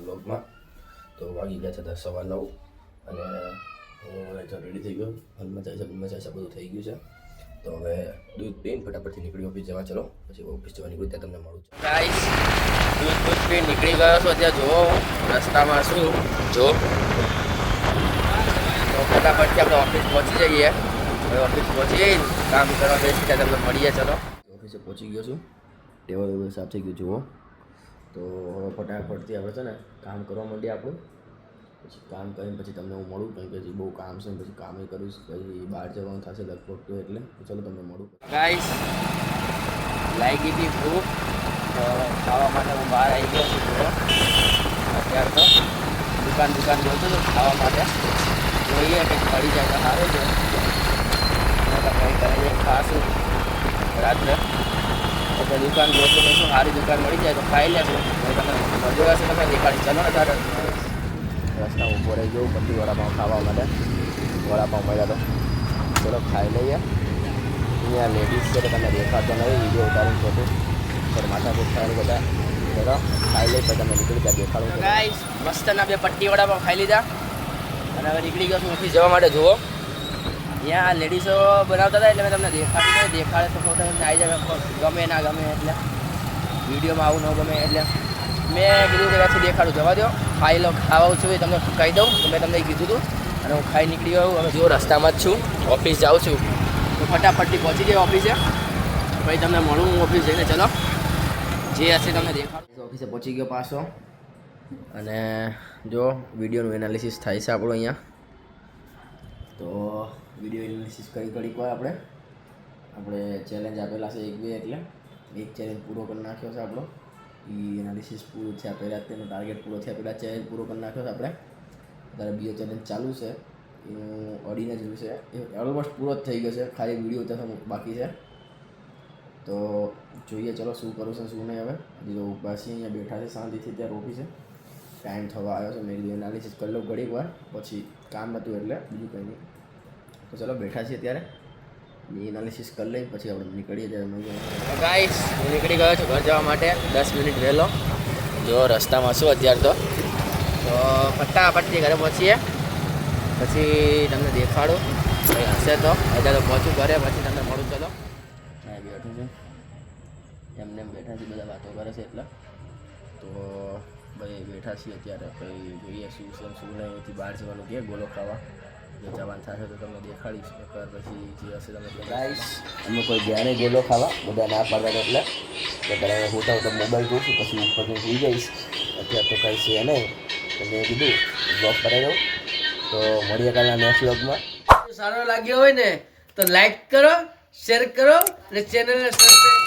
વ્લોગમાં તો વાગી ગયા છે 10:09 અને હું રેડી થઈ ગયો. હાલમાં ચાય બધું થઈ ગયું છે. તો હવે દૂધ પીને ફટાફટથી નીકળી ઓફિસ જવા. ચલો પછી ઓફિસ જવા નીકળું ત્યાં તમને મળું છું. ગાઈસ દૂધ પીને નીકળી ગયો છું. અત્યારે જુઓ રસ્તામાં શું જો તો ફટાફટથી આપણે ઓફિસ પહોંચી જઈએ. હવે ઓફિસ પહોંચી કામ કરવા બેસી ત્યાં તમને મળીએ. ચલો ઓફિસે પહોંચી ગયો છું. ટેબલ સાફ થઈ ગયું જુઓ. તો હવે ફટાફટથી આપણે છે ને કામ કરવા માંડીએ. આપણું પછી કામ કરીને પછી તમને હું મળું, કારણ કે હજી બહુ કામ છે. પછી કામ કરીશ, પછી બહાર જવાનું થશે લગભગ તો એટલે ચલો તમને મળું. ગાઈસ લાગી હતી ભૂખ, ખાવા માટે હું બહાર આવી ગયો છું. અત્યારે તો દુકાન જોતો હતો ખાવા માટે. જોઈએ કંઈક મળી જાય તો સારું છે. કંઈ કરીને ખાશું રાત્રે. તો દુકાન જોતું નહીં, શું સારી દુકાન મળી જાય તો ખાઈ લેશું. તમે મજો હશે તમે દેખાડી. ચલો ને તારે રસ્તા ઉભો રહી ગયો પછી વડાપાઉં ખાવા માટે. વડાપાઉં મળ્યા તો ચલો ખાઈ લઈએ. અહીંયા લેડીઝ છે તો તમે દેખાતો નહીં, વિડીયો ઉતારીને ખોટું પણ માથાકૂટ થાય બધા. ચલો ખાઈ લઈ પછી તમે નીકળી ત્યાં દેખાડું. ગાઈસ મસ્તના 2 પટ્ટી વડાપાઉં ખાઈ લીધા અને હવે નીકળી ગયો છું ઓફિસ જવા માટે. જુઓ અહીંયા લેડીઝો બનાવતા હતા એટલે મેં તમને દેખાડે તો ફોટો તમને આવી જાય. ગમે ના ગમે એટલે વિડીયોમાં આવું ન ગમે એટલે મેં કીધું કે ત્યાંથી દેખાડું. જવા દો, ખાઈ લો. ખાવા છું એ તમને કહી દઉં તો મેં તમને કીધું હતું અને હું ખાઈ નીકળી ગયો. હવે જો રસ્તામાં જ છું, ઓફિસ જાઉં છું તો ફટાફટથી પહોંચી જાય ઓફિસે. પછી તમને મળું હું ઓફિસ જઈને. ચલો જે હશે તમને દેખાડું. ઓફિસે પહોંચી ગયો પાછો અને જો વિડીયોનું એનાલિસિસ થાય છે આપણું અહીંયા. તો વિડીયો એનાલિસિસ ઘડીક વાર આપણે ચેલેન્જ આપેલા છે 1-2, એટલે એક ચેલેન્જ પૂરો કરી નાખ્યો છે આપણો. એ એનાલિસિસ પૂરું થયા પહેલાં તેનો ટાર્ગેટ પૂરો થયા પહેલાં ચેલેન્જ પૂરો કરી નાખ્યો છે આપણે. અત્યારે બીજો ચેલેન્જ ચાલુ છે, એનું ઓડીને જોયું છે. એ ઓલમોસ્ટ પૂરો જ થઈ ગયો છે, ખાલી વિડીયો ઉતારવાનો બાકી છે. તો જોઈએ ચલો શું કરું છે શું નહીં. હવે હજી તો પાછી અહીંયા બેઠા છે શાંતિથી. ત્યાં ઓફિસે ટાઈમ થવા આવ્યો છે. મેં કીધું એનાલિસિસ કરી લઉં ઘડીક વાર, પછી કામ નહોતું એટલે બીજું કંઈ નહીં. તો ચલો બેઠા છીએ ત્યારે એનાલિસિસ કરી લઈ પછી આપણે નીકળીએ. ત્યારે ગાઈસ હું નીકળી ગયો છું ઘર જવા માટે 10 મિનિટ વહેલો. જો રસ્તામાં શું અત્યારે તો ફટાફટથી ઘરે પહોંચીએ પછી તમને દેખાડું. કંઈ હશે તો અત્યારે તો પહોંચું ઘરે પછી તમને મળું. ચલો હા બેઠું છું, એમને બેઠા છીએ, બધા વાતો કરે છે એટલે. તો ભાઈ બેઠા છીએ અત્યારે. કંઈ જોઈએ શું છે શું નહીં. અહીંથી બહાર જવાનું કે ગોલો ખાવા જવાનું થશે તો તમને દેખાડીશ. એકવાર પછી જે હશે તમે ગાઈશ. અમે કોઈ ગયા નહીં ગોલો ખાવા, બધા ના પાડતા એટલે તો ત્યારે હોતા મોબાઈલ જોઈશું પછી ઉપર સુઈ જઈશ. અત્યારે તો કંઈ છે નહીં તો મેં કીધું બ્લોગ કરાવી દઉં. તો મળીએ કાલના નેક્સ્ટ બ્લોગમાં. સારો લાગ્યો હોય ને તો લાઈક કરો, શેર કરો અને ચેનલને સબસ્ક્રાઈબ